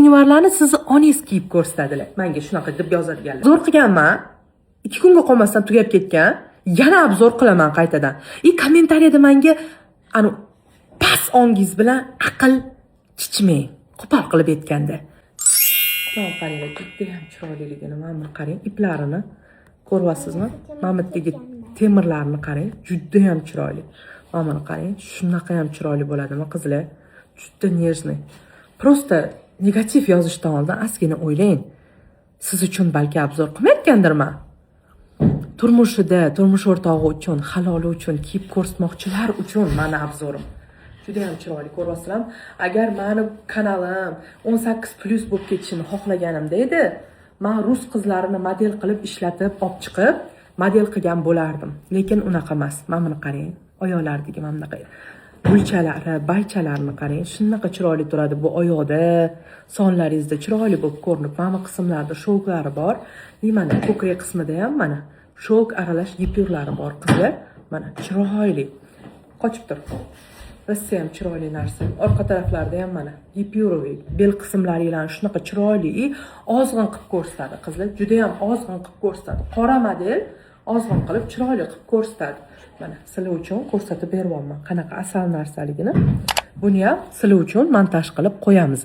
Univarlarni sizni onangiz kiyib ko'rsatadilar. Menga shunaqa deb yozadiganlar. Zo'r qilganman. 2 kunga qolmasdan tugab ketgan. Yana obzor qilaman qaytadan. Kommentariyada menga pas ongiz bilan aql chichmang. Qo'pol qilib aytganda. Mana qaranglar, juda ham chiroyliligini, mana qarang, iplarini ko'ryapsizmi? Mana bu temirlarni qarang, juda ham chiroyli. Mana qarang, shunaqa ham chiroyli bo'ladimi qizlar? Juda nежный. Просто negativ yozishdan oldin ozgina o'ylang. Siz uchun balki obzor qilmayotgandirman. Turmush o'rtog'i uchun, haloli uchun, kiyib ko'rsatmoqchilar uchun mana obzorim. Juda ham chiroyli, ko'ryapsizlarmi? Agar meni kanalim 18+ bo'lib ketishini xohlaganimda edi, men rus qizlarini model qilib ishlatib, olib chiqib, model qilgan bo'lardim. Lekin unaqa emas. Mana buni qarang, oyoqlardagi mana bunaqa gulchalari, baychalarni qarang. Shunaqa chiroyli turadi bu oyoqda, sonlaringizda chiroyli bo'lib ko'rinib, mana bu qismlarda shouklari bor. Mana ko'krak qismida ham mana shouk aralash gipyurlari bor qizlar. Mana chiroyli. Qochib tur. Rossiya ham chiroyli narsa. Orqa taraflarda ham mana gipyuroviy bel qismlaringlarni shunaqa chiroyli, ozg'in qilib ko'rsatadi qizlar. Juda ham ozg'in qilib ko'rsatadi. Qora model ozg'in qilib chiroyli qilib ko'rsatadi. Mana sizlar uchun ko'rsatib beryapman qanaqa asal narsaligini. Buni ham sizlar uchun montaj qilib qo'yamiz.